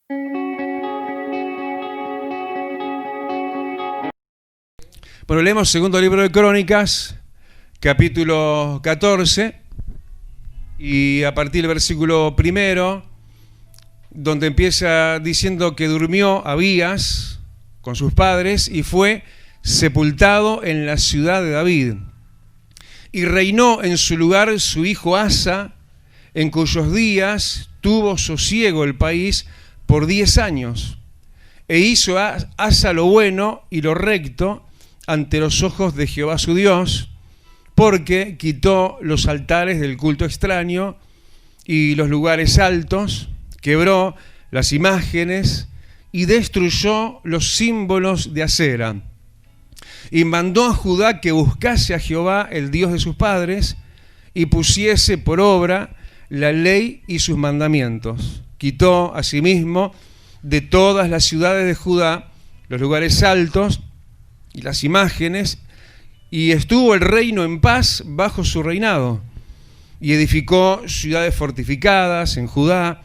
Bueno, leemos segundo libro de Crónicas, capítulo 14, y a partir del versículo primero, donde empieza diciendo que durmió Abías con sus padres y fue sepultado en la ciudad de David. Y reinó en su lugar su hijo Asa, en cuyos días tuvo sosiego el país por 10 años. E hizo Asa lo bueno y lo recto ante los ojos de Jehová su Dios, porque quitó los altares del culto extraño y los lugares altos, quebró las imágenes y destruyó los símbolos de acera. Y mandó a Judá que buscase a Jehová, el Dios de sus padres, y pusiese por obra la ley y sus mandamientos. Quitó asimismo de todas las ciudades de Judá los lugares altos y las imágenes, y estuvo el reino en paz bajo su reinado, y edificó ciudades fortificadas en Judá,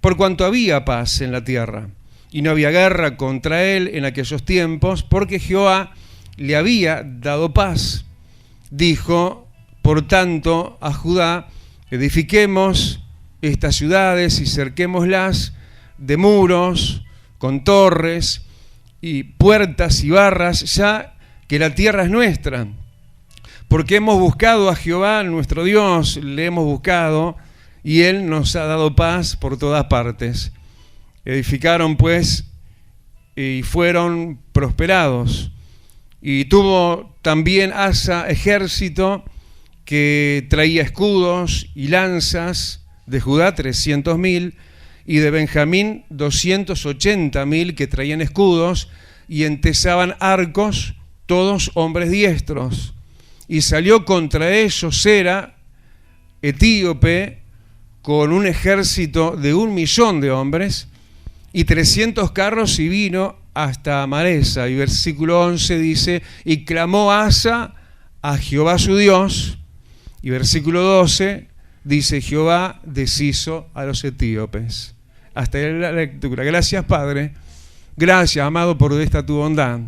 por cuanto había paz en la tierra, y no había guerra contra él en aquellos tiempos, porque Jehová le había dado paz. Dijo, por tanto, a Judá: edifiquemos estas ciudades y cerquémoslas de muros, con torres y puertas y barras, ya que la tierra es nuestra. Porque hemos buscado a Jehová nuestro Dios, le hemos buscado, y Él nos ha dado paz por todas partes. Edificaron pues y fueron prosperados. Y tuvo también Asa ejército que traía escudos y lanzas, de Judá 300.000, y de Benjamín 280.000 que traían escudos y entesaban arcos, todos hombres diestros. Y salió contra ellos Sera, etíope, con un ejército de 1.000.000 de hombres y 300 carros, y vino hasta Maresa. Y versículo 11 dice: y clamó Asa a Jehová su Dios. Y versículo 12 dice: Jehová deshizo a los etíopes. Hasta ahí la lectura. Gracias, Padre. Gracias, amado, por esta tu bondad.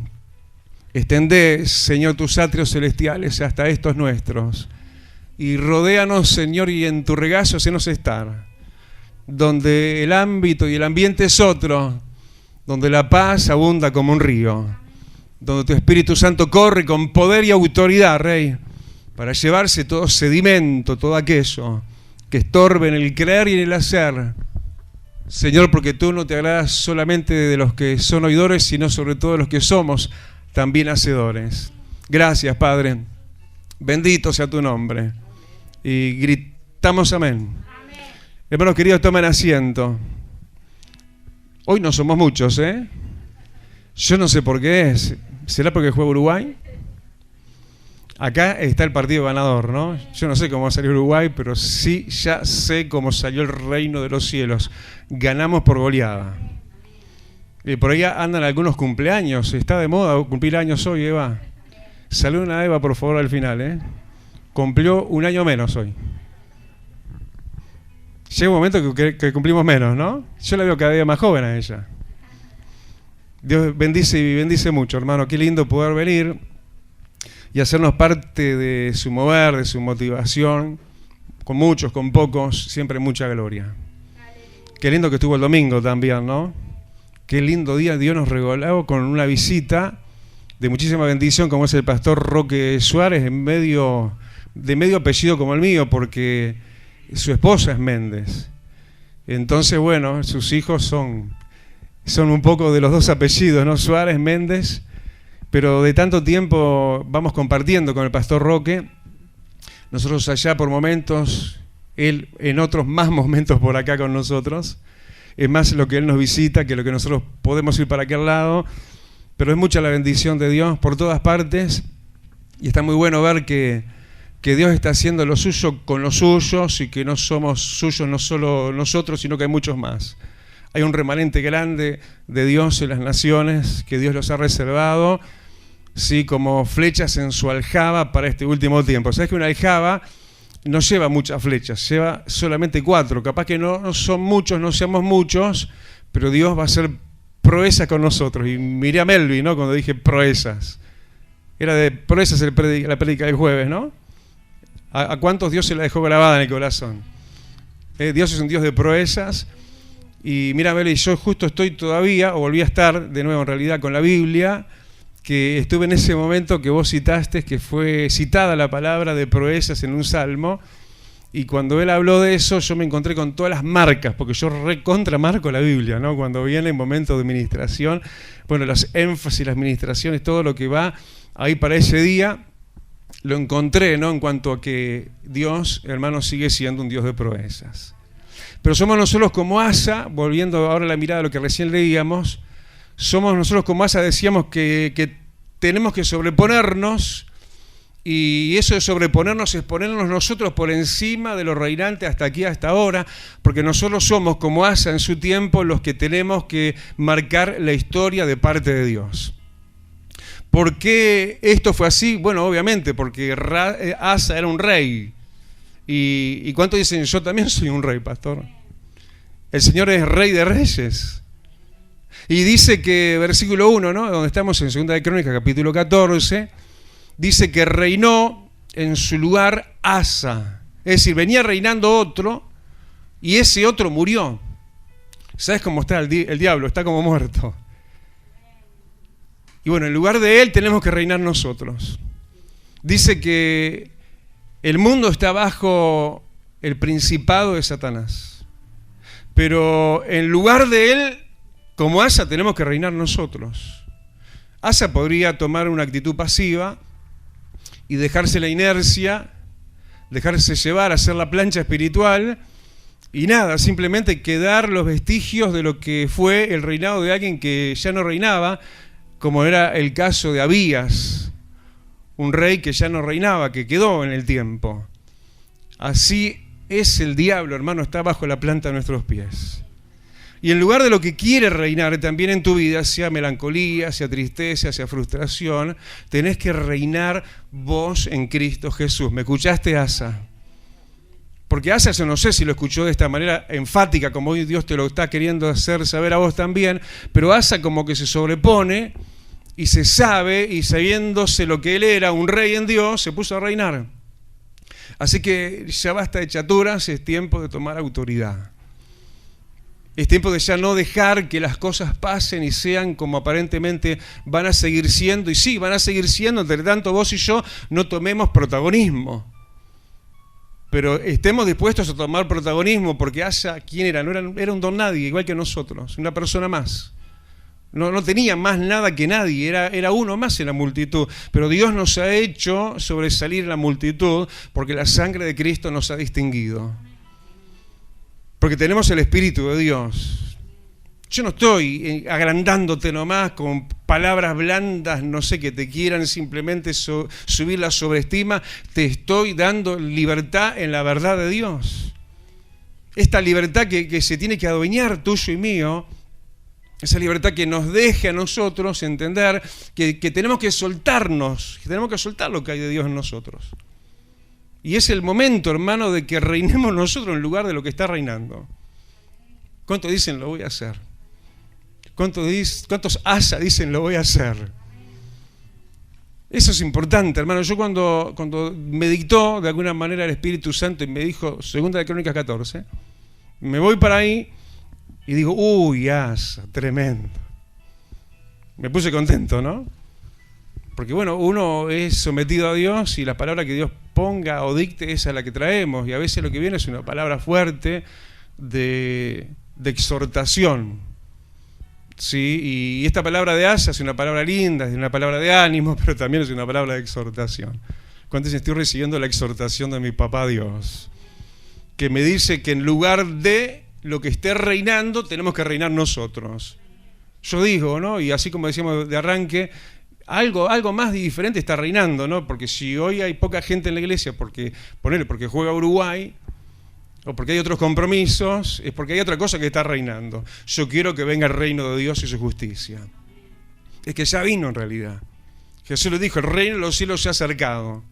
Extendé, Señor, tus atrios celestiales hasta estos nuestros. Y rodéanos, Señor, y en tu regazo hacenos estar. Donde el ámbito y el ambiente es otro. Donde la paz abunda como un río. Donde tu Espíritu Santo corre con poder y autoridad, Rey, para llevarse todo sedimento, todo aquello que estorbe en el creer y en el hacer. Señor, porque tú no te agradas solamente de los que son oidores, sino sobre todo de los que somos también hacedores. Gracias, Padre. Bendito sea tu nombre. Y gritamos amén. Amén. Hermanos queridos, tomen asiento. Hoy no somos muchos, ¿eh? Yo no sé por qué es. ¿Será porque juega Uruguay? Acá está el partido ganador, ¿no? Yo no sé cómo va a salir Uruguay, pero sí ya sé cómo salió el reino de los cielos. Ganamos por goleada. Y por ahí andan algunos cumpleaños. Está de moda cumplir años hoy, Eva. Saluden a Eva, por favor, al final, ¿eh? Cumplió un año menos hoy. Llega un momento que cumplimos menos, ¿no? Yo la veo cada día más joven a ella. Dios bendice y bendice mucho, hermano. Qué lindo poder venir y hacernos parte de su mover, de su motivación, con muchos, con pocos, siempre mucha gloria. Qué lindo que estuvo el domingo también, ¿no? Qué lindo día Dios nos regaló con una visita de muchísima bendición, como es el pastor Roque Suárez, de medio apellido como el mío, porque su esposa es Méndez. Entonces, bueno, sus hijos son un poco de los dos apellidos, ¿no? Suárez, Méndez. Pero de tanto tiempo vamos compartiendo con el pastor Roque, nosotros allá por momentos, él en otros más momentos por acá con nosotros. Es más lo que él nos visita que lo que nosotros podemos ir para aquel lado, pero es mucha la bendición de Dios por todas partes, y está muy bueno ver que Dios está haciendo lo suyo con los suyos, y que no somos suyos no solo nosotros, sino que hay muchos más. Hay un remanente grande de Dios en las naciones que Dios los ha reservado, sí, como flechas en su aljaba para este último tiempo. ¿Sabes que una aljaba no lleva muchas flechas? Lleva solamente 4. Capaz que no son muchos, no seamos muchos, pero Dios va a hacer proezas con nosotros. Y miré a Melvin, ¿no? Cuando dije proezas. Era de proezas la prédica del jueves, ¿no? ¿A cuántos Dios se la dejó grabada en el corazón? Dios es un Dios de proezas. Y mira, Melvin, yo justo estoy todavía, o volví a estar de nuevo en realidad con la Biblia, que estuve en ese momento que vos citaste, que fue citada la palabra de proezas en un salmo. Y cuando él habló de eso, yo me encontré con todas las marcas, porque yo recontramarco la Biblia, ¿no? Cuando viene el momento de ministración, bueno, los énfasis, las ministraciones, todo lo que va ahí para ese día, lo encontré, ¿no? En cuanto a que Dios, hermano, sigue siendo un Dios de proezas. Pero somos nosotros como Asa, volviendo ahora la mirada a lo que recién leíamos, somos nosotros como Asa, decíamos que tenemos que sobreponernos. Y eso de sobreponernos es ponernos nosotros por encima de lo reinante hasta aquí, hasta ahora, porque nosotros somos, como Asa en su tiempo, los que tenemos que marcar la historia de parte de Dios. ¿Por qué esto fue así? Bueno, obviamente, porque Asa era un rey. ¿Y cuántos dicen, yo también soy un rey, pastor? El Señor es rey de reyes. Y dice que, versículo 1, ¿no? Donde estamos en 2 de Crónicas, capítulo 14, dice que reinó en su lugar Asa. Es decir, venía reinando otro y ese otro murió. ¿Sabes cómo está el diablo? Está como muerto. Y bueno, en lugar de él tenemos que reinar nosotros. Dice que el mundo está bajo el principado de Satanás. Pero en lugar de él, como Asa, tenemos que reinar nosotros. Asa podría tomar una actitud pasiva y dejarse la inercia, dejarse llevar, hacer la plancha espiritual y nada, simplemente quedar los vestigios de lo que fue el reinado de alguien que ya no reinaba, como era el caso de Abías, un rey que ya no reinaba, que quedó en el tiempo. Así es el diablo, hermano, está bajo la planta de nuestros pies. Y en lugar de lo que quiere reinar también en tu vida, sea melancolía, sea tristeza, sea frustración, tenés que reinar vos en Cristo Jesús. ¿Me escuchaste, Asa? Porque Asa, yo no sé si lo escuchó de esta manera enfática, como hoy Dios te lo está queriendo hacer saber a vos también, pero Asa como que se sobrepone y se sabe, y sabiéndose lo que él era, un rey en Dios, se puso a reinar. Así que ya basta de chaturas, es tiempo de tomar autoridad. Es tiempo de ya no dejar que las cosas pasen y sean como aparentemente van a seguir siendo. Y sí, van a seguir siendo, entre tanto vos y yo no tomemos protagonismo. Pero estemos dispuestos a tomar protagonismo, porque Asa, ¿quién era? Era un don nadie, igual que nosotros, una persona más. No tenía más nada que nadie, era uno más en la multitud. Pero Dios nos ha hecho sobresalir en la multitud porque la sangre de Cristo nos ha distinguido. Porque tenemos el Espíritu de Dios. Yo no estoy agrandándote nomás con palabras blandas, no sé, que te quieran simplemente subir la sobreestima. Te estoy dando libertad en la verdad de Dios. Esta libertad que se tiene que adueñar tuyo y mío, esa libertad que nos deje a nosotros entender que tenemos que soltarnos, que tenemos que soltar lo que hay de Dios en nosotros. Y es el momento, hermano, de que reinemos nosotros en lugar de lo que está reinando. ¿Cuántos dicen lo voy a hacer? ¿Cuántos Asa dicen lo voy a hacer? Eso es importante, hermano. Yo cuando me dictó de alguna manera el Espíritu Santo y me dijo 2 de Crónicas 14, me voy para ahí y digo, uy, Asa, tremendo. Me puse contento, ¿no? Porque bueno, uno es sometido a Dios y la palabra que Dios ponga o dicte, esa es la que traemos. Y a veces lo que viene es una palabra fuerte de exhortación. ¿Sí? Y esta palabra de Asa es una palabra linda, es una palabra de ánimo, pero también es una palabra de exhortación. ¿Cuántos estoy recibiendo la exhortación de mi papá Dios? Que me dice que en lugar de lo que esté reinando, tenemos que reinar nosotros. Yo digo, ¿no? Y así como decíamos de arranque, algo más diferente está reinando, ¿no? Porque si hoy hay poca gente en la iglesia porque juega Uruguay o porque hay otros compromisos, es porque hay otra cosa que está reinando. Yo quiero que venga el reino de Dios y su justicia. Es que ya vino en realidad. Jesús le dijo, el reino de los cielos se ha acercado.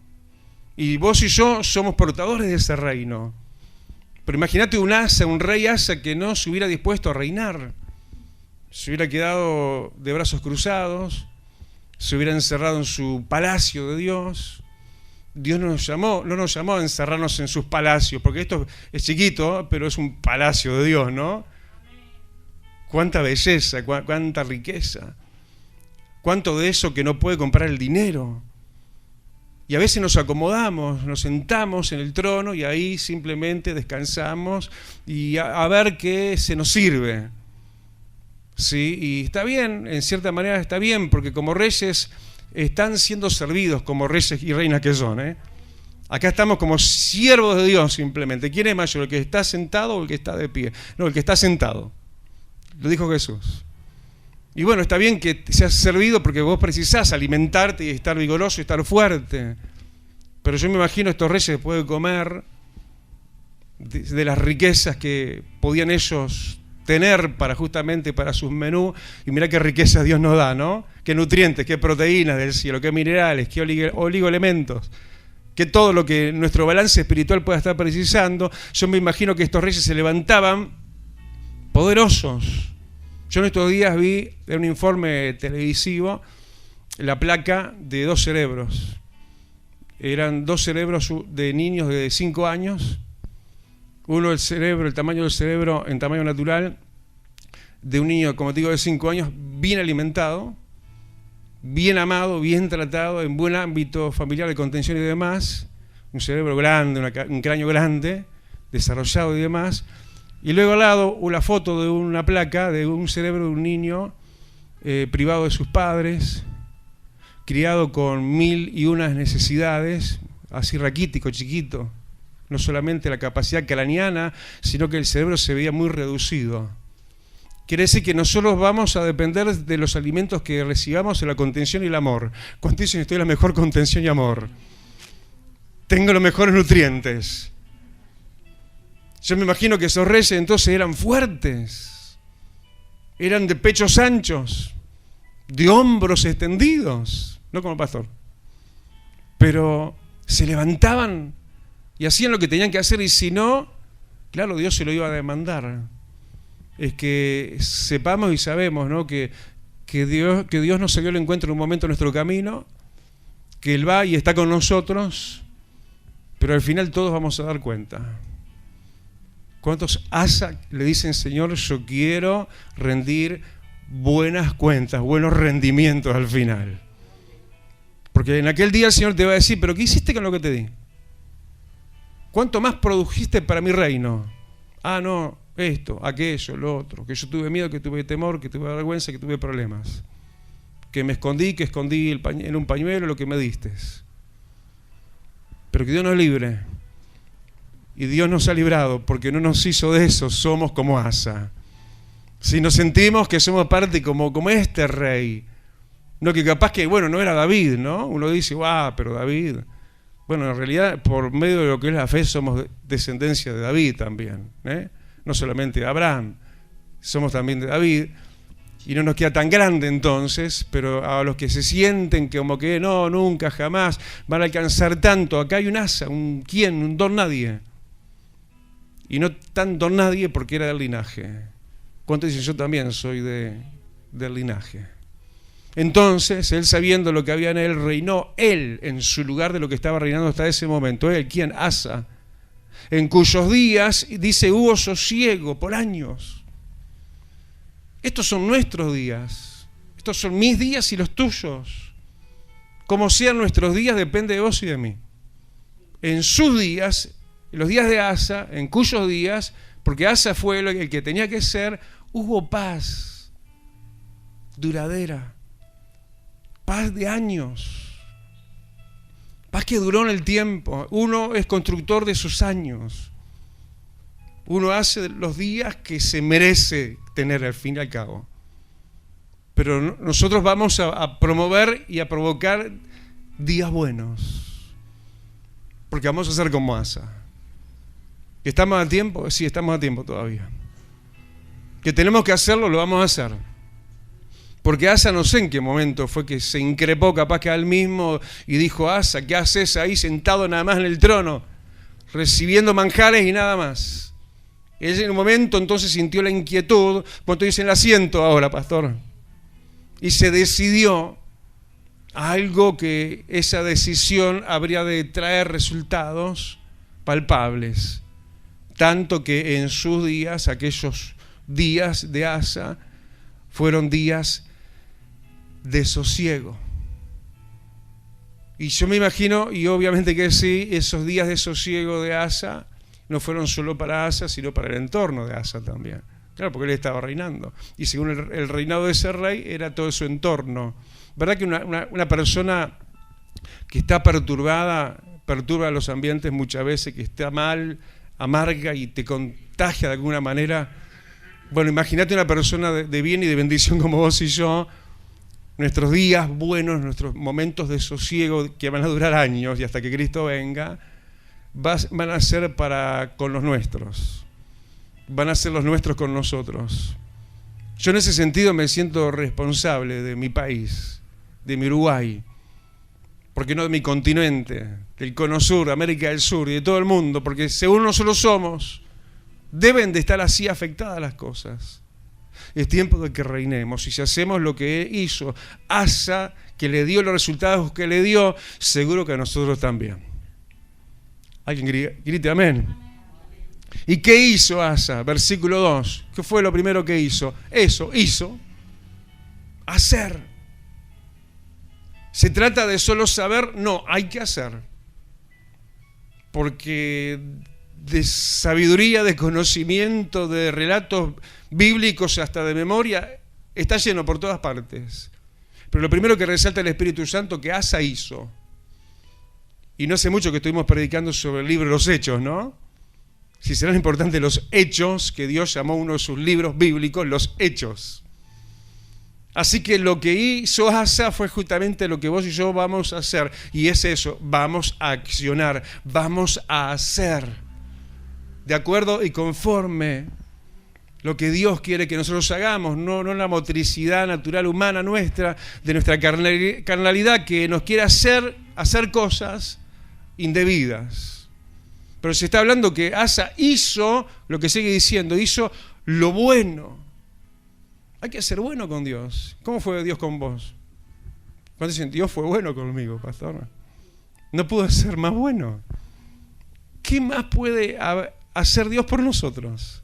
Y vos y yo somos portadores de ese reino. Pero imagínate un rey Asa que no se hubiera dispuesto a reinar. se hubiera quedado de brazos cruzados, se hubiera encerrado en su palacio de Dios. Dios no nos llamó a encerrarnos en sus palacios, porque esto es chiquito, pero es un palacio de Dios, ¿no? Cuánta belleza, cuánta riqueza, cuánto de eso que no puede comprar el dinero. Y a veces nos acomodamos, nos sentamos en el trono y ahí simplemente descansamos y a ver qué se nos sirve. Sí, y está bien, en cierta manera está bien, porque como reyes están siendo servidos como reyes y reinas que son, ¿eh? Acá estamos como siervos de Dios simplemente. ¿Quién es mayor, el que está sentado o el que está de pie? No, el que está sentado. Lo dijo Jesús. Y bueno, está bien que seas servido porque vos precisás alimentarte y estar vigoroso y estar fuerte. Pero yo me imagino estos reyes después de comer de las riquezas que podían ellos tener justamente para sus menús, y mirá qué riqueza Dios nos da, ¿no? Qué nutrientes, qué proteínas del cielo, qué minerales, qué oligoelementos, que todo lo que nuestro balance espiritual pueda estar precisando. Yo me imagino que estos reyes se levantaban poderosos. Yo en estos días vi en un informe televisivo la placa de 2 cerebros. Eran 2 cerebros de niños de 5 años. Uno el tamaño del cerebro en tamaño natural de un niño, como te digo, de 5 años, bien alimentado, bien amado, bien tratado, en buen ámbito familiar de contención y demás. Un cerebro grande, un cráneo grande, desarrollado y demás. Y luego al lado una foto de una placa de un cerebro de un niño privado de sus padres, criado con 1001 necesidades, así raquítico, chiquito. No solamente la capacidad craneana, sino que el cerebro se veía muy reducido. Quiere decir que nosotros vamos a depender de los alimentos que recibamos en la contención y el amor. ¿Cuántos dicen estoy en la mejor contención y amor? Tengo los mejores nutrientes. Yo me imagino que esos reyes entonces eran fuertes, eran de pechos anchos, de hombros extendidos, no como el pastor, pero se levantaban y hacían lo que tenían que hacer, y si no, claro, Dios se lo iba a demandar. Es que sepamos y sabemos, ¿no?, que Dios nos salió al encuentro en un momento en nuestro camino, que Él va y está con nosotros, pero al final todos vamos a dar cuenta. ¿Cuántos asa le dicen, Señor, yo quiero rendir buenas cuentas, buenos rendimientos al final? Porque en aquel día el Señor te va a decir, ¿pero qué hiciste con lo que te di? ¿Cuánto más produjiste para mi reino? Ah, no, esto, aquello, lo otro. Que yo tuve miedo, que tuve temor, que tuve vergüenza, que tuve problemas. Que me escondí, en un pañuelo lo que me diste. Pero que Dios nos libre. Y Dios nos ha librado porque no nos hizo de eso, somos como Asa. Si nos sentimos que somos parte como este rey. No, que capaz que, bueno, no era David, ¿no? Uno dice, pero David. Bueno, en realidad, por medio de lo que es la fe, somos descendencia de David también, ¿eh? No solamente de Abraham, somos también de David. Y no nos queda tan grande entonces, pero a los que se sienten que como que no, nunca, jamás van a alcanzar tanto, acá hay un Asa, un don nadie. Y no tan don nadie porque era del linaje. ¿Cuántos dicen yo también soy del linaje? Entonces, él sabiendo lo que había en él, reinó él en su lugar de lo que estaba reinando hasta ese momento. Él, ¿quién? Asa. En cuyos días, dice, hubo sosiego por años. Estos son nuestros días. Estos son mis días y los tuyos. Como sean nuestros días depende de vos y de mí. En sus días, en los días de Asa, en cuyos días, porque Asa fue el que tenía que ser, hubo paz duradera. Paz de años, paz que duró en el tiempo. Uno es constructor de sus años. Uno hace los días que se merece tener al fin y al cabo. Pero nosotros vamos a promover y a provocar días buenos. Porque vamos a ser como Asa. ¿Que estamos a tiempo? Sí, estamos a tiempo todavía. ¿Que tenemos que hacerlo? Lo vamos a hacer. Porque Asa no sé en qué momento fue que se increpó capaz que a él mismo y dijo, Asa, ¿qué haces ahí sentado nada más en el trono? Recibiendo manjares y nada más. Él en un momento entonces sintió la inquietud, cuando dice en el asiento ahora, pastor, y se decidió algo que esa decisión habría de traer resultados palpables, tanto que en sus días, aquellos días de Asa, fueron días de sosiego. Y yo me imagino, y obviamente que sí, esos días de sosiego de Asa no fueron solo para Asa, sino para el entorno de Asa también. Claro, porque él estaba reinando. Y según el reinado de ese rey, era todo su entorno. ¿Verdad que una persona que está perturba los ambientes muchas veces, que está mal, amarga y te contagia de alguna manera? Bueno, imagínate una persona de bien y de bendición como vos y yo. Nuestros días buenos, nuestros momentos de sosiego que van a durar años y hasta que Cristo venga, van a ser con los nuestros. Van a ser los nuestros con nosotros. Yo en ese sentido me siento responsable de mi país, de mi Uruguay, porque no de mi continente, del Cono Sur, América del Sur y de todo el mundo, porque según nosotros somos, deben de estar así afectadas las cosas. Es tiempo de que reinemos, y si hacemos lo que hizo Asa, que le dio los resultados que le dio, seguro que a nosotros también. Alguien grite amén. ¿Y qué hizo Asa? Versículo 2. ¿Qué fue lo primero que hizo? Eso, hizo. Hacer. ¿Se trata de solo saber? No, hay que hacer. Porque de sabiduría, de conocimiento, de relatos bíblicos hasta de memoria, está lleno por todas partes. Pero lo primero que resalta el Espíritu Santo que Asa hizo, y no hace mucho que estuvimos predicando sobre el libro de los Hechos, ¿no? Si serán importantes los hechos, que Dios llamó uno de sus libros bíblicos, los Hechos. Así que lo que hizo Asa fue justamente lo que vos y yo vamos a hacer, y es eso, vamos a accionar, vamos a hacer, de acuerdo y conforme lo que Dios quiere que nosotros hagamos, no la motricidad natural humana nuestra, de nuestra carnalidad que nos quiere hacer cosas indebidas. Pero se está hablando que Asa hizo lo que sigue diciendo, hizo lo bueno. Hay que ser bueno con Dios. ¿Cómo fue Dios con vos? ¿Cuánto dicen, Dios fue bueno conmigo, pastor? No pudo ser más bueno. ¿Qué más puede hacer Dios por nosotros?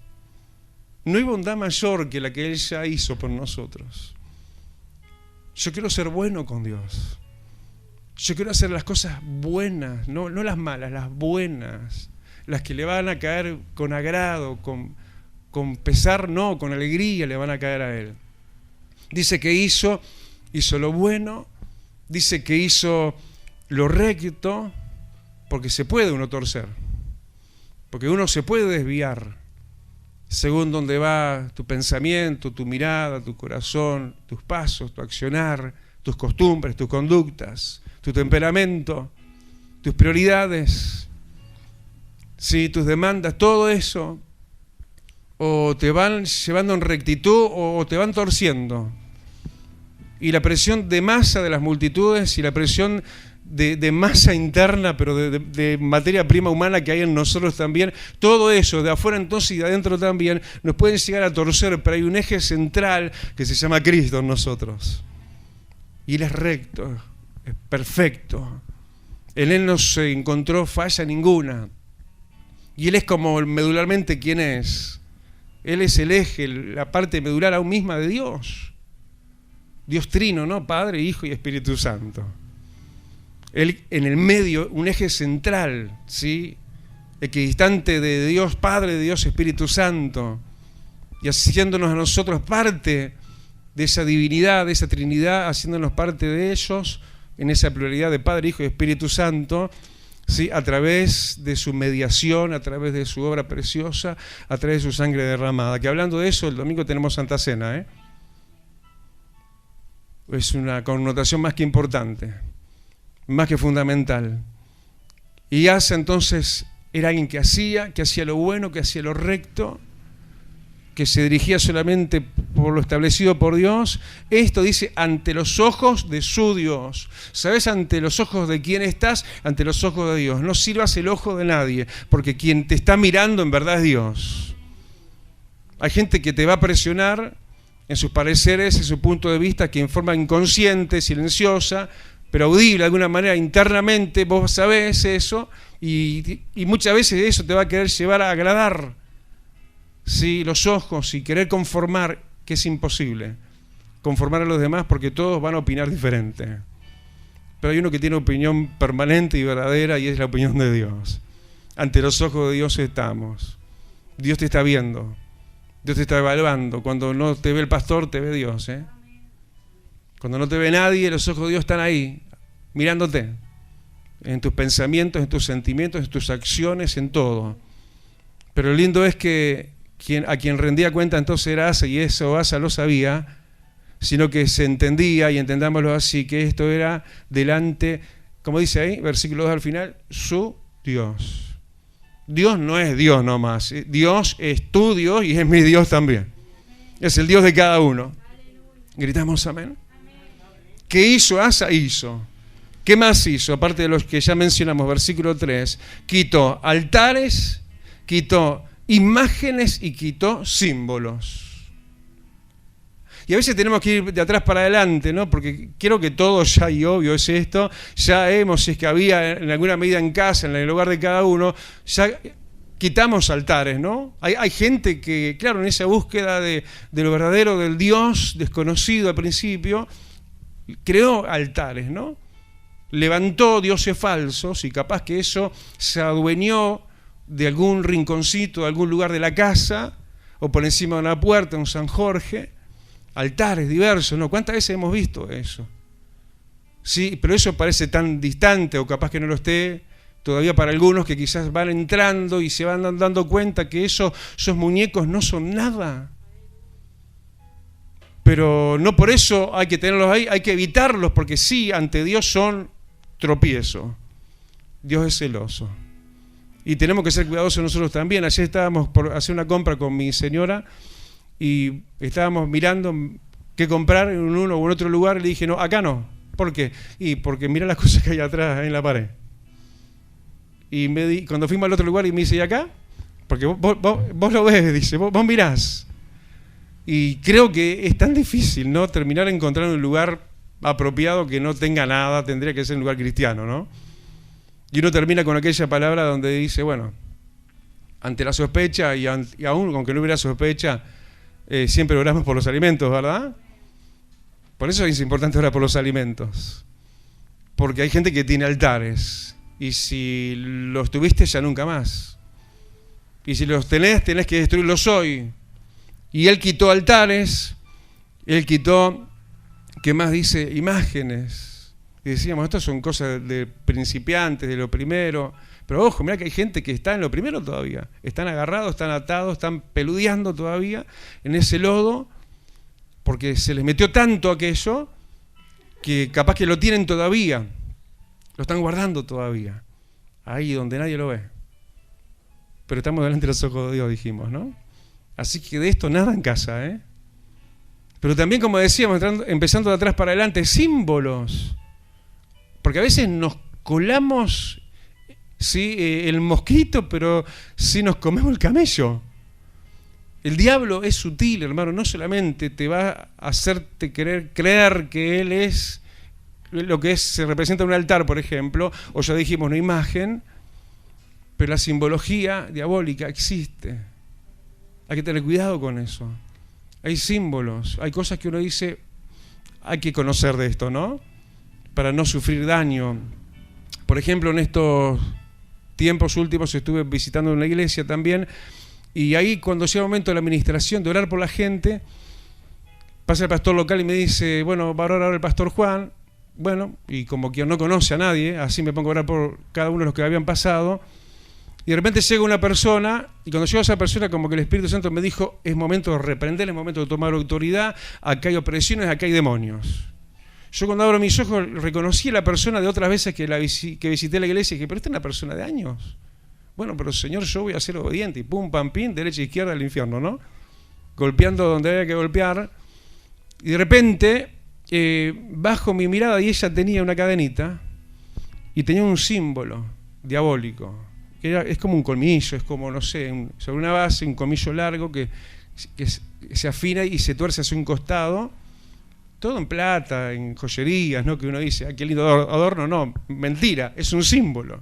No hay bondad mayor que la que Él ya hizo por nosotros. Yo quiero ser bueno con Dios. Yo quiero hacer las cosas buenas, no las malas, las buenas, las que le van a caer con agrado, con pesar, no, con alegría le van a caer a Él. Dice que hizo lo bueno, dice que hizo lo recto, porque se puede uno torcer, porque uno se puede desviar según donde va tu pensamiento, tu mirada, tu corazón, tus pasos, tu accionar, tus costumbres, tus conductas, tu temperamento, tus prioridades, ¿sí? Tus demandas, todo eso, o te van llevando en rectitud o te van torciendo. Y la presión de masa de las multitudes y la presión de masa interna, pero de materia prima humana que hay en nosotros también, todo eso, de afuera entonces y de adentro también, nos pueden llegar a torcer, pero hay un eje central que se llama Cristo en nosotros. Y Él es recto, es perfecto. En Él no se encontró falla ninguna. Y Él es como medularmente quien es. Él es el eje, la parte medular aún misma de Dios. Dios trino, ¿no? Padre, Hijo y Espíritu Santo. Él en el medio, un eje central, ¿sí? Equidistante de Dios Padre, de Dios Espíritu Santo. Y haciéndonos a nosotros parte de esa divinidad, de esa Trinidad, haciéndonos parte de ellos, en esa pluralidad de Padre, Hijo y Espíritu Santo, ¿sí? A través de su mediación, a través de su obra preciosa, a través de su sangre derramada. Que hablando de eso, el domingo tenemos Santa Cena, ¿eh? Es una connotación más que importante, más que fundamental. Y Asa entonces era alguien que hacía lo bueno, que hacía lo recto, que se dirigía solamente por lo establecido por Dios. Esto dice ante los ojos de su Dios. ¿Sabes ante los ojos de quién estás? Ante los ojos de Dios. No sirvas el ojo de nadie, porque quien te está mirando en verdad es Dios. Hay gente que te va a presionar en sus pareceres, en su punto de vista, que en forma inconsciente, silenciosa, pero audible de alguna manera, internamente, vos sabés eso, y muchas veces eso te va a querer llevar a agradar, ¿sí?, los ojos y querer conformar, que es imposible, conformar a los demás porque todos van a opinar diferente. Pero hay uno que tiene opinión permanente y verdadera, y es la opinión de Dios. Ante los ojos de Dios estamos. Dios te está viendo. Dios te está evaluando. Cuando no te ve el pastor, te ve Dios, ¿eh? Cuando no te ve nadie, los ojos de Dios están ahí, mirándote. En tus pensamientos, en tus sentimientos, en tus acciones, en todo. Pero lo lindo es que a quien rendía cuenta entonces era Asa, y eso Asa lo sabía, sino que se entendía, y entendámoslo así, que esto era delante, como dice ahí, versículo 2 al final, su Dios. Dios no es Dios nomás, Dios es tu Dios y es mi Dios también. Es el Dios de cada uno. Gritamos amén. ¿Qué hizo Asa? Hizo. ¿Qué más hizo? Aparte de los que ya mencionamos, versículo 3, quitó altares, quitó imágenes y quitó símbolos. Y a veces tenemos que ir de atrás para adelante, ¿no? Porque quiero que todo ya, y obvio es esto, ya hemos, si es que había en alguna medida en casa, en el hogar de cada uno, ya quitamos altares, ¿no? Hay gente que, claro, en esa búsqueda de lo verdadero, del Dios desconocido al principio, creó altares, ¿no? Levantó dioses falsos, y capaz que eso se adueñó de algún rinconcito, de algún lugar de la casa, o por encima de una puerta, un San Jorge. Altares diversos, ¿no? ¿Cuántas veces hemos visto eso? Sí, pero eso parece tan distante, o capaz que no lo esté todavía para algunos que quizás van entrando y se van dando cuenta que esos muñecos no son nada. Pero no por eso hay que tenerlos ahí, hay que evitarlos, porque sí, ante Dios son tropiezo. Dios es celoso. Y tenemos que ser cuidadosos nosotros también. Ayer estábamos por hacer una compra con mi señora, y estábamos mirando qué comprar en uno o en otro lugar, y le dije, no, acá no. ¿Por qué? Y porque mira las cosas que hay atrás en la pared. Y cuando fuimos al otro lugar, y me dice, ¿y acá? Porque vos lo ves, dice, vos mirás. Y creo que es tan difícil, ¿no?, terminar encontrando un lugar apropiado que no tenga nada. Tendría que ser un lugar cristiano, ¿no? Y uno termina con aquella palabra donde dice, bueno, ante la sospecha, y aún aunque no hubiera sospecha, siempre oramos por los alimentos, ¿verdad? Por eso es importante orar por los alimentos. Porque hay gente que tiene altares, y si los tuviste ya nunca más. Y si los tenés que destruirlos hoy. Y él quitó altares, él quitó, ¿qué más dice? Imágenes. Y decíamos, estas son cosas de principiantes, de lo primero. Pero ojo, mira que hay gente que está en lo primero todavía. Están agarrados, están atados, están peludeando todavía en ese lodo, porque se les metió tanto aquello que capaz que lo tienen todavía. Lo están guardando todavía. Ahí donde nadie lo ve. Pero estamos delante de los ojos de Dios, dijimos, ¿no? Así que de esto nada en casa, ¿eh? Pero también, como decíamos, empezando de atrás para adelante, símbolos. Porque a veces nos colamos, sí, el mosquito, pero sí nos comemos el camello. El diablo es sutil, hermano, no solamente te va a hacerte creer que él es lo que se representa en un altar, por ejemplo, o ya dijimos una imagen, pero la simbología diabólica existe. Hay que tener cuidado con eso. Hay símbolos, hay cosas que uno dice, hay que conocer de esto, ¿no? Para no sufrir daño. Por ejemplo, en estos tiempos últimos estuve visitando una iglesia también, y ahí cuando llega el momento de la administración, de orar por la gente, pasa el pastor local y me dice, bueno, va a orar ahora el pastor Juan. Bueno, y como quien no conoce a nadie, así me pongo a orar por cada uno de los que habían pasado. Y de repente llega una persona, y cuando llegó esa persona, como que el Espíritu Santo me dijo, es momento de reprender, es momento de tomar autoridad, acá hay opresiones, acá hay demonios. Yo cuando abro mis ojos reconocí a la persona de otras veces que visité la iglesia, y dije, pero esta es una persona de años. Bueno, pero Señor, yo voy a ser obediente, y pum, pam, pim, derecha e izquierda al infierno, ¿no? Golpeando donde había que golpear. Y de repente, bajo mi mirada, y ella tenía una cadenita, y tenía un símbolo diabólico. Es como un colmillo, es como, no sé, sobre una base, un colmillo largo que que se afina y se tuerce hacia un costado, todo en plata, en joyerías, ¿no? Que uno dice, qué lindo adorno, no, mentira, es un símbolo.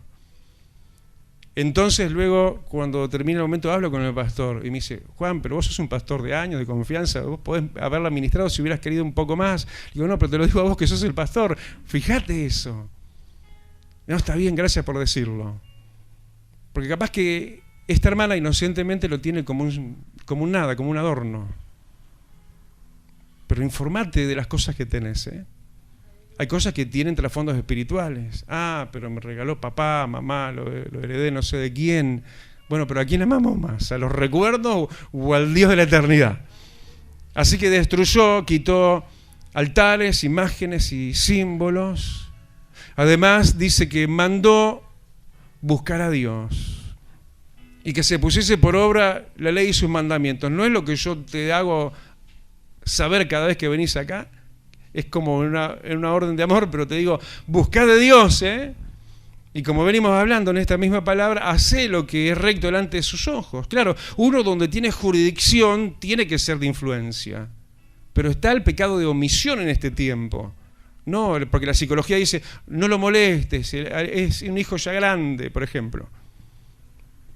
Entonces luego, cuando termina el momento, hablo con el pastor y me dice, Juan, pero vos sos un pastor de años, de confianza, vos podés haberla administrado si hubieras querido un poco más. Digo, no, pero te lo digo a vos que sos el pastor, fíjate eso. No, está bien, gracias por decirlo. Porque capaz que esta hermana inocentemente lo tiene como un nada, como un adorno. Pero informate de las cosas que tenés, ¿eh? Hay cosas que tienen trasfondos espirituales. Pero me regaló papá, mamá, lo heredé no sé de quién. Bueno, pero ¿a quién amamos más? ¿A los recuerdos o al Dios de la eternidad? Así que destruyó, quitó altares, imágenes y símbolos. Además dice que mandó buscar a Dios y que se pusiese por obra la ley y sus mandamientos. No es lo que yo te hago saber cada vez que venís acá. Es como en una orden de amor, pero te digo, buscad de Dios, ¿eh? Y como venimos hablando en esta misma palabra, hacé lo que es recto delante de sus ojos. Claro, uno donde tiene jurisdicción tiene que ser de influencia, pero está el pecado de omisión en este tiempo. No, porque la psicología dice, no lo molestes, es un hijo ya grande, por ejemplo.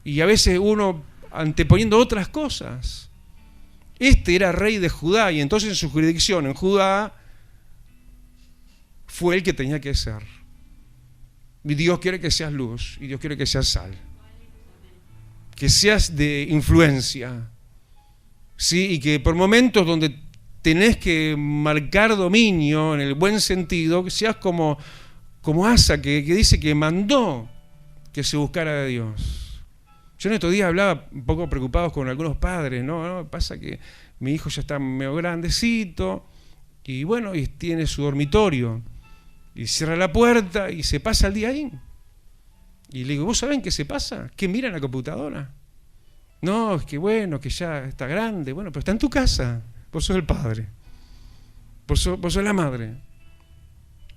Y a veces uno anteponiendo otras cosas. Este era rey de Judá y entonces en su jurisdicción, en Judá, fue el que tenía que ser. Y Dios quiere que seas luz y Dios quiere que seas sal. Que seas de influencia. ¿Sí? Y que por momentos donde tenés que marcar dominio en el buen sentido, que seas como Asa, que dice que mandó que se buscara de Dios. Yo en estos días hablaba un poco preocupados con algunos padres, ¿no? Pasa que mi hijo ya está medio grandecito y bueno, y tiene su dormitorio. Y cierra la puerta y se pasa el día ahí. Y le digo, ¿vos sabés qué se pasa? ¿Qué mira en la computadora? No, es que bueno, que ya está grande. Bueno, pero está en tu casa. Vos sos el padre. Vos sos la madre.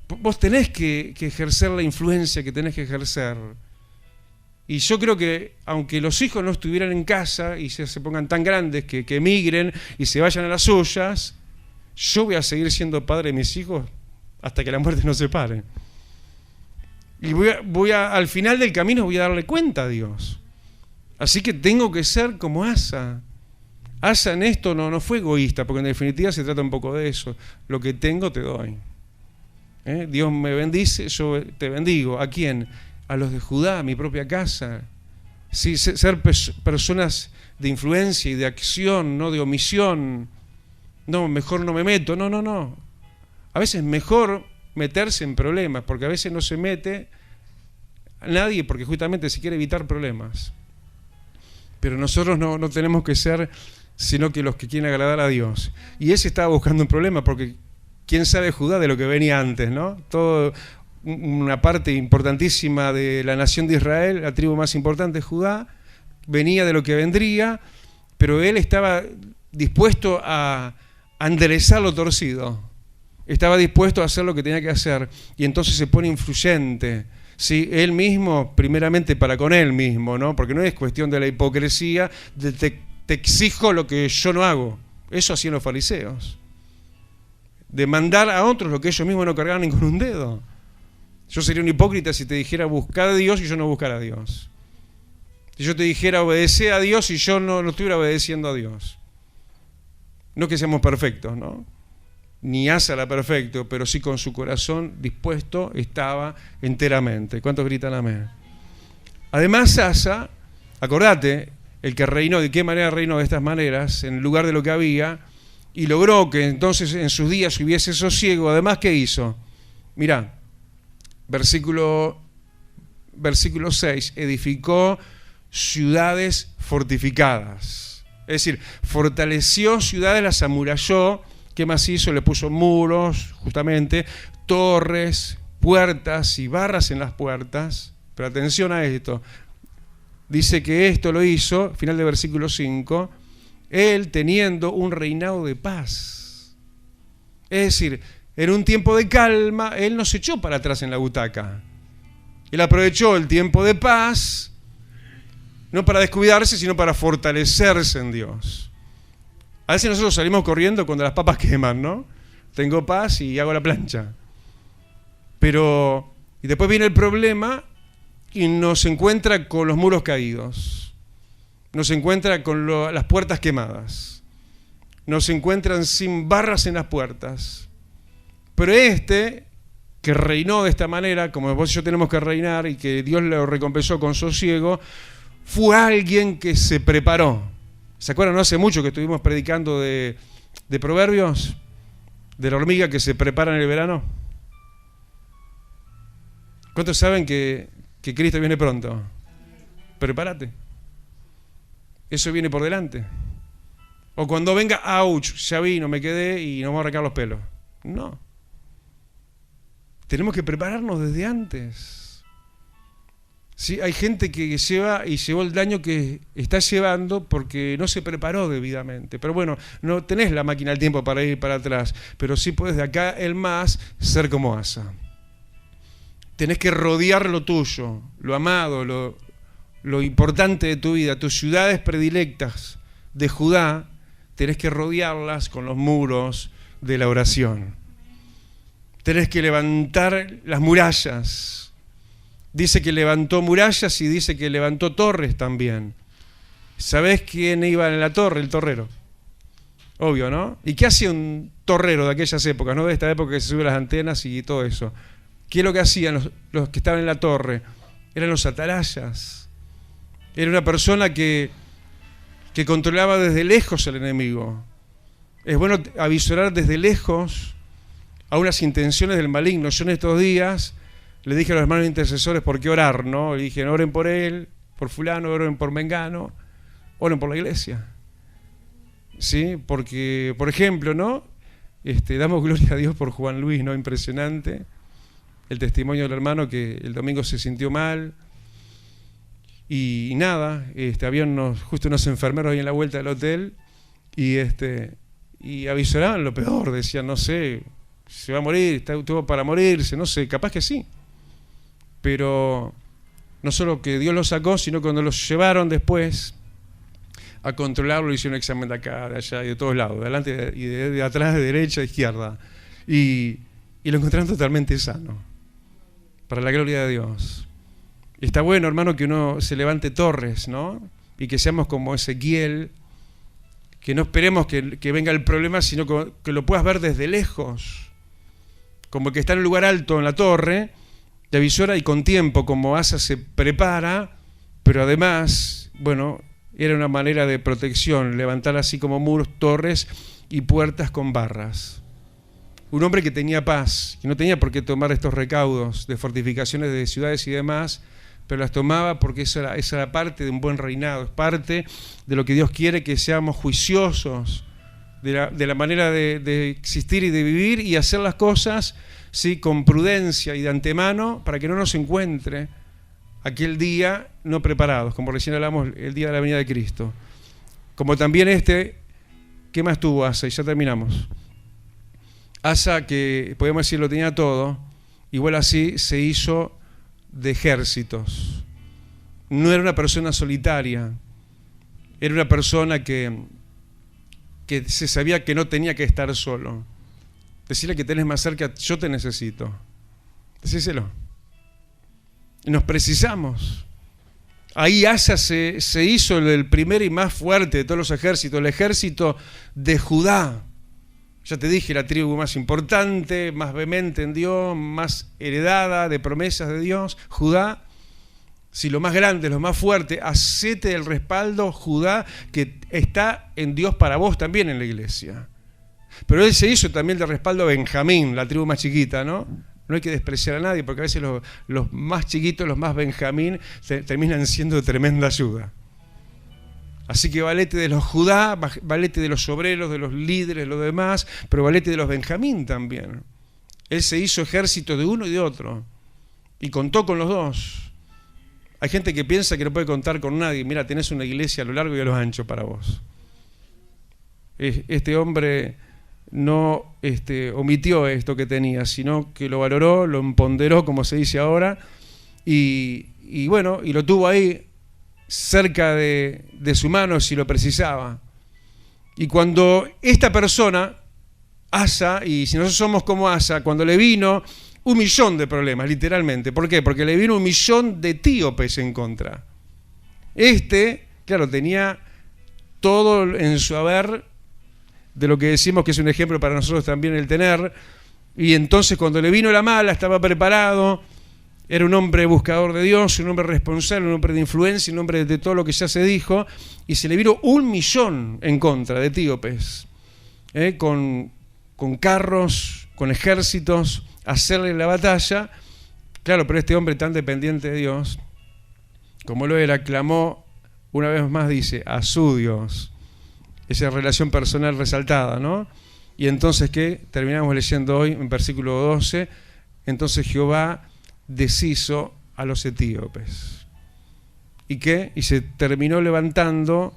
Vos tenés que ejercer la influencia que tenés que ejercer. Y yo creo que, aunque los hijos no estuvieran en casa y se pongan tan grandes que emigren y se vayan a las suyas, yo voy a seguir siendo padre de mis hijos hasta que la muerte nos separe. Y al final del camino voy a darle cuenta a Dios. Así que tengo que ser como Asa. Asa en esto no fue egoísta, porque en definitiva se trata un poco de eso. Lo que tengo te doy. Dios me bendice, yo te bendigo. ¿A quién? A los de Judá, a mi propia casa. Sí, ser personas de influencia y de acción, no de omisión. No, mejor no me meto. No. A veces es mejor meterse en problemas, porque a veces no se mete a nadie porque justamente se quiere evitar problemas. Pero nosotros no tenemos que ser sino que los que quieren agradar a Dios. Y ese estaba buscando un problema, porque quién sabe Judá de lo que venía antes, ¿no? Todo una parte importantísima de la nación de Israel, la tribu más importante, Judá, venía de lo que vendría, pero él estaba dispuesto a enderezar lo torcido. Estaba dispuesto a hacer lo que tenía que hacer y entonces se pone influyente, ¿sí? Él mismo, primeramente para con él mismo, ¿no? Porque no es cuestión de la hipocresía, de te exijo lo que yo no hago. Eso hacían los fariseos. De mandar a otros lo que ellos mismos no cargaban ni con un dedo. Yo sería un hipócrita si te dijera buscar a Dios y yo no buscar a Dios. Si yo te dijera obedecer a Dios y yo no estuviera obedeciendo a Dios. No que seamos perfectos, ¿no? Ni Asa era perfecto, pero sí con su corazón dispuesto estaba enteramente. ¿Cuántos gritan amén? Además, Asa, acordate, el que reinó, ¿de qué manera reinó? De estas maneras, en lugar de lo que había, y logró que entonces en sus días hubiese sosiego. Además, ¿qué hizo? Mirá, versículo 6, edificó ciudades fortificadas. Es decir, fortaleció ciudades, las amuralló. ¿Qué más hizo? Le puso muros, justamente, torres, puertas y barras en las puertas. Pero atención a esto. Dice que esto lo hizo, final del versículo 5, él teniendo un reinado de paz. Es decir, en un tiempo de calma, él no se echó para atrás en la butaca. Él aprovechó el tiempo de paz, no para descuidarse, sino para fortalecerse en Dios. A veces nosotros salimos corriendo cuando las papas queman, ¿no? Tengo paz y hago la plancha. Pero, y después viene el problema y nos encuentra con los muros caídos. Nos encuentra con las puertas quemadas. Nos encuentran sin barras en las puertas. Pero que reinó de esta manera, como vos y yo tenemos que reinar, y que Dios lo recompensó con sosiego, fue alguien que se preparó. ¿Se acuerdan? No hace mucho que estuvimos predicando de Proverbios, de la hormiga que se prepara en el verano. ¿Cuántos saben que Cristo viene pronto? Prepárate. Eso viene por delante. O cuando venga, ouch, ya vino, me quedé y nos vamos a arrancar los pelos. No. Tenemos que prepararnos desde antes. ¿Sí? Hay gente que llevó el daño que está llevando porque no se preparó debidamente. Pero bueno, no tenés la máquina del tiempo para ir para atrás, pero sí puedes de acá el más ser como Asa. Tenés que rodear lo tuyo, lo amado, lo importante de tu vida, tus ciudades predilectas de Judá, tenés que rodearlas con los muros de la oración. Tenés que levantar las murallas. Dice que levantó murallas y dice que levantó torres también. ¿Sabés quién iba en la torre? El torrero. Obvio, ¿no? ¿Y qué hacía un torrero de aquellas épocas, no? De esta época que se suben las antenas y todo eso. ¿Qué es lo que hacían los que estaban en la torre? Eran los atalayas. Era una persona que controlaba desde lejos al enemigo. Es bueno avisorar desde lejos a unas intenciones del maligno. Yo en estos días le dije a los hermanos intercesores por qué orar, ¿no? Le dije, oren por él, por fulano, oren por mengano, oren por la iglesia. ¿Sí? Porque, por ejemplo, ¿no? Damos gloria a Dios por Juan Luis, ¿no? Impresionante. El testimonio del hermano que el domingo se sintió mal. Y nada, había justo unos enfermeros ahí en la vuelta del hotel y avisoraban lo peor, decían, no sé, se va a morir, estuvo para morirse, no sé, capaz que sí. Pero no solo que Dios lo sacó, sino cuando los llevaron después a controlarlo, hicieron un examen de acá, de allá y de todos lados, de adelante y de atrás, de derecha, de izquierda. Y lo encontraron totalmente sano, para la gloria de Dios. Está bueno, hermano, que uno se levante torres, ¿no? Y que seamos como Ezequiel, que no esperemos que venga el problema, sino que lo puedas ver desde lejos. Como que está en un lugar alto en la torre, te avisora y con tiempo, como Asa se prepara, pero además, bueno, era una manera de protección, levantar así como muros, torres y puertas con barras. Un hombre que tenía paz, que no tenía por qué tomar estos recaudos de fortificaciones de ciudades y demás, pero las tomaba porque esa era parte de un buen reinado, es parte de lo que Dios quiere, que seamos juiciosos de la manera de existir y de vivir y hacer las cosas, ¿sí?, con prudencia y de antemano para que no nos encuentre aquel día no preparados, como recién hablamos, el día de la venida de Cristo. Como también ¿qué más tuvo Asa? Y ya terminamos. Asa, que podemos decir lo tenía todo, igual así se hizo de ejércitos. No era una persona solitaria, era una persona que se sabía que no tenía que estar solo. Decirle que tenés más cerca, yo te necesito. Decíselo. Nos precisamos. Ahí Asa se hizo el primer y más fuerte de todos los ejércitos, el ejército de Judá. Ya te dije, la tribu más importante, más vehemente en Dios, más heredada de promesas de Dios, Judá. Si lo más grande, lo más fuerte, hacete el respaldo, Judá, que está en Dios para vos también en la iglesia. Pero él se hizo también de respaldo a Benjamín, la tribu más chiquita, ¿no? No hay que despreciar a nadie, porque a veces los más chiquitos, los más Benjamín, terminan siendo de tremenda ayuda. Así que valete de los Judá, valete de los obreros, de los líderes, lo demás, pero valete de los Benjamín también. Él se hizo ejército de uno y de otro, y contó con los dos. Hay gente que piensa que no puede contar con nadie. Mira, tenés una iglesia a lo largo y a lo ancho para vos. Este hombre no omitió esto que tenía, sino que lo valoró, lo empoderó, como se dice ahora, y bueno, y lo tuvo ahí cerca de su mano si lo precisaba. Y cuando esta persona, Asa, y si nosotros somos como Asa, cuando le vino 1.000.000 de problemas, literalmente. ¿Por qué? Porque le vino 1.000.000 de etíopes en contra. Claro, tenía todo en su haber, de lo que decimos que es un ejemplo para nosotros también el tener, y entonces cuando le vino la mala estaba preparado, era un hombre buscador de Dios, un hombre responsable, un hombre de influencia, un hombre de todo lo que ya se dijo, y se le vino 1.000.000 en contra de etíopes, con carros, con ejércitos, hacerle la batalla. Claro, pero este hombre tan dependiente de Dios, como lo era, clamó una vez más, dice, a su Dios. Esa relación personal resaltada, ¿no? Y entonces, ¿qué? Terminamos leyendo hoy en versículo 12. Entonces Jehová deshizo a los etíopes. ¿Y qué? Y se terminó levantando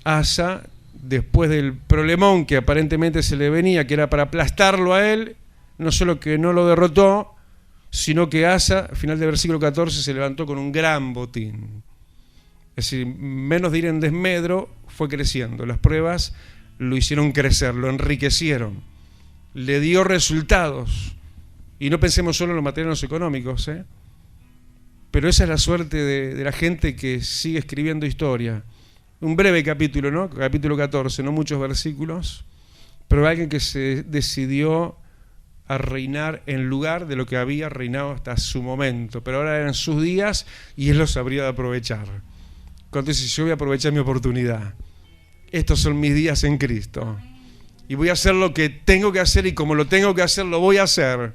Asa después del problemón que aparentemente se le venía, que era para aplastarlo a él. No solo que no lo derrotó, sino que Asa, al final del versículo 14, se levantó con un gran botín. Es decir, menos de ir en desmedro, fue creciendo. Las pruebas lo hicieron crecer, lo enriquecieron, le dio resultados. Y no pensemos solo en los materiales económicos, pero esa es la suerte de la gente que sigue escribiendo historia. Un breve capítulo, ¿no? Capítulo 14, no muchos versículos, pero alguien que se decidió a reinar en lugar de lo que había reinado hasta su momento. Pero ahora eran sus días y él los habría de aprovechar. Cuando dice, yo voy a aprovechar mi oportunidad. Estos son mis días en Cristo. Y voy a hacer lo que tengo que hacer, y como lo tengo que hacer, lo voy a hacer.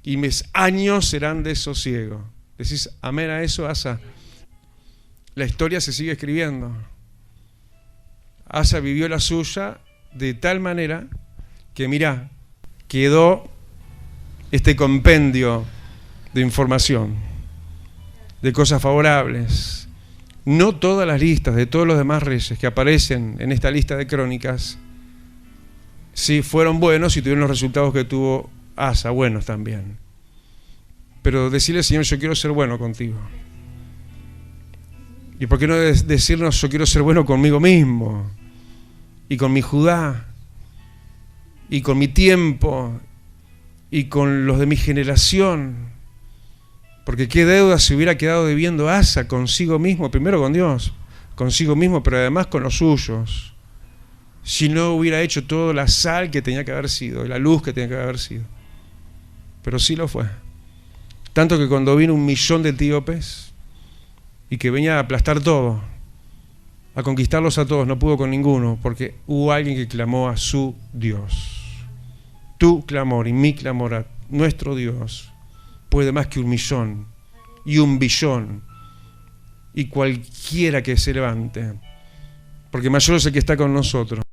Y mis años serán de sosiego. ¿Decís amén a eso, Asa? La historia se sigue escribiendo. Asa vivió la suya de tal manera que, mirá, quedó este compendio de información, de cosas favorables. No todas las listas de todos los demás reyes que aparecen en esta lista de crónicas, sí fueron buenos y tuvieron los resultados que tuvo Asa, buenos también. Pero decirle, Señor, yo quiero ser bueno contigo. ¿Y por qué no decirnos, yo quiero ser bueno conmigo mismo? Y con mi Judá, y con mi tiempo, y con los de mi generación. Porque qué deuda se hubiera quedado debiendo Asa consigo mismo, primero con Dios, consigo mismo, pero además con los suyos, si no hubiera hecho toda la sal que tenía que haber sido, la luz que tenía que haber sido. Pero sí lo fue. Tanto que cuando vino 1.000.000 de etíopes y que venía a aplastar todo, a conquistarlos a todos, no pudo con ninguno, porque hubo alguien que clamó a su Dios. Tu clamor y mi clamor a nuestro Dios puede más que 1.000.000 y 1.000.000.000 y cualquiera que se levante, porque mayor es el que está con nosotros.